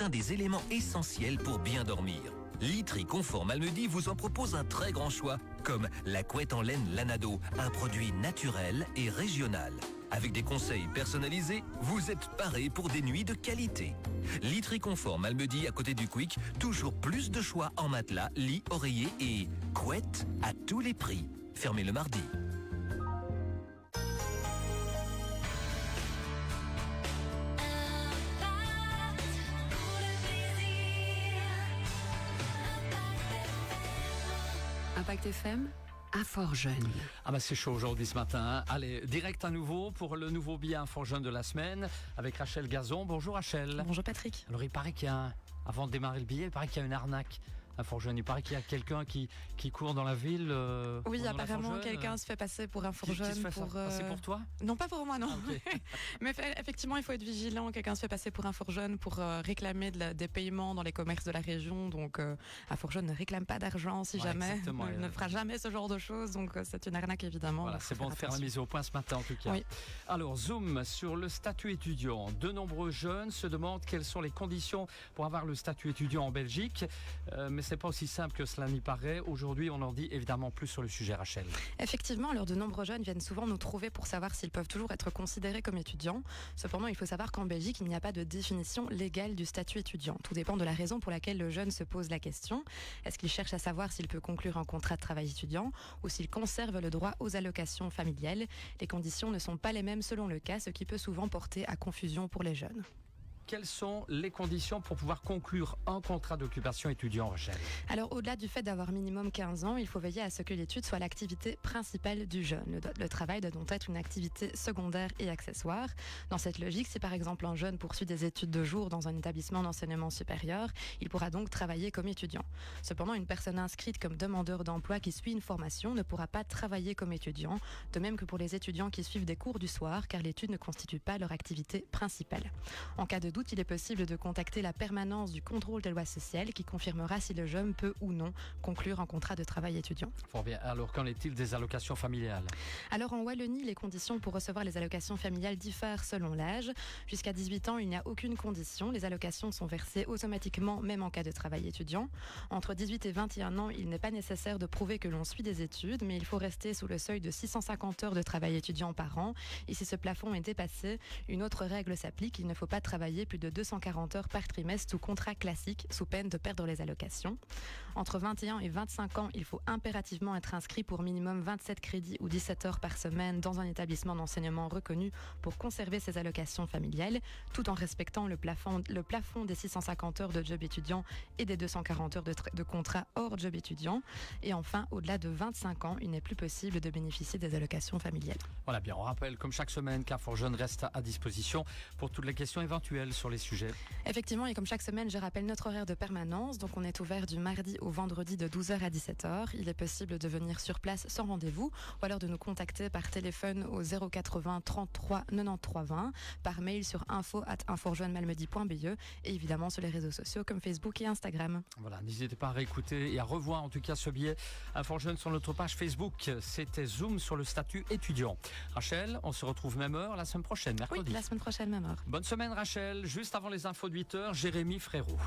un des éléments essentiels pour bien dormir. Literie Confort Malmedy vous en propose un très grand choix, comme la couette en laine Lanado, un produit naturel et régional. Avec des conseils personnalisés, vous êtes paré pour des nuits de qualité. Literie Confort Malmedy à côté du Quick, toujours plus de choix en matelas, lits, oreillers et couettes à tous les prix. Fermé le mardi. Impact FM à Fort-Jeune. Ah bah c'est chaud aujourd'hui ce matin. Hein. Allez, direct à nouveau pour le nouveau billet à Fort-Jeune de la semaine avec Rachel Gazon. Bonjour Rachel. Bonjour Patrick. Alors il paraît qu'il y a avant de démarrer le billet, il paraît qu'il y a une arnaque à Fort-Jeune. Il paraît qu'il y a quelqu'un qui court dans la ville. Oui, apparemment quelqu'un se fait passer pour un Fort-Jeune. C'est pour toi ? Non, pas pour moi, non. Ah, okay. Mais effectivement, il faut être vigilant. Quelqu'un se fait passer pour un Fort-Jeune pour réclamer des paiements dans les commerces de la région. Donc, à Fort-Jeune ne réclame pas d'argent si jamais. Ne fera jamais ce genre de choses. Donc, c'est une arnaque, évidemment. Voilà, c'est bon de faire la mise au point ce matin, en tout cas. Oui. Alors, zoom sur le statut étudiant. De nombreux jeunes se demandent quelles sont les conditions pour avoir le statut étudiant en Belgique. Mais c'est pas aussi simple que cela n'y paraît. Aujourd'hui, on en dit évidemment plus sur le sujet, Rachel. Effectivement, alors de nombreux jeunes viennent souvent nous trouver pour savoir s'ils peuvent toujours être considérés comme étudiants. Cependant, il faut savoir qu'en Belgique, il n'y a pas de définition légale du statut étudiant. Tout dépend de la raison pour laquelle le jeune se pose la question. Est-ce qu'il cherche à savoir s'il peut conclure un contrat de travail étudiant ou s'il conserve le droit aux allocations familiales? Les conditions ne sont pas les mêmes selon le cas, ce qui peut souvent porter à confusion pour les jeunes. Quelles sont les conditions pour pouvoir conclure un contrat d'occupation étudiant, Rachel ? Alors, au-delà du fait d'avoir minimum 15 ans, il faut veiller à ce que l'étude soit l'activité principale du jeune. Le travail doit donc être une activité secondaire et accessoire. Dans cette logique, si par exemple un jeune poursuit des études de jour dans un établissement d'enseignement supérieur, il pourra donc travailler comme étudiant. Cependant, une personne inscrite comme demandeur d'emploi qui suit une formation ne pourra pas travailler comme étudiant, de même que pour les étudiants qui suivent des cours du soir, car l'étude ne constitue pas leur activité principale. En cas de doute, il est possible de contacter la permanence du contrôle des lois sociales qui confirmera si le jeune peut ou non conclure un contrat de travail étudiant. Fort bien. Alors, qu'en est-il des allocations familiales ? Alors, en Wallonie, les conditions pour recevoir les allocations familiales diffèrent selon l'âge. Jusqu'à 18 ans, il n'y a aucune condition. Les allocations sont versées automatiquement, même en cas de travail étudiant. Entre 18 et 21 ans, il n'est pas nécessaire de prouver que l'on suit des études, mais il faut rester sous le seuil de 650 heures de travail étudiant par an. Et si ce plafond est dépassé, une autre règle s'applique. Il ne faut pas travailler plus de 240 heures par trimestre sous contrat classique, sous peine de perdre les allocations. Entre 21 et 25 ans, il faut impérativement être inscrit pour minimum 27 crédits ou 17 heures par semaine dans un établissement d'enseignement reconnu pour conserver ses allocations familiales, tout en respectant le plafond des 650 heures de job étudiant et des 240 heures de contrat hors job étudiant. Et enfin, au-delà de 25 ans, il n'est plus possible de bénéficier des allocations familiales. Voilà, bien, on rappelle comme chaque semaine qu'à Fort-Jeune reste à disposition pour toutes les questions éventuelles sur les sujets. Effectivement, et comme chaque semaine, je rappelle notre horaire de permanence. Donc, on est ouvert du mardi au vendredi de 12h à 17h. Il est possible de venir sur place sans rendez-vous ou alors de nous contacter par téléphone au 080 33 93 20, par mail sur info@inforjeunemalmedy.be et évidemment sur les réseaux sociaux comme Facebook et Instagram. Voilà, n'hésitez pas à réécouter et à revoir en tout cas ce billet à Fort-Jeune sur notre page Facebook. C'était Zoom sur le statut étudiant. Rachel, on se retrouve même heure la semaine prochaine, mercredi. Oui, la semaine prochaine, même heure. Bonne semaine Rachel. Juste avant les infos de 8h, Jérémy Frérot.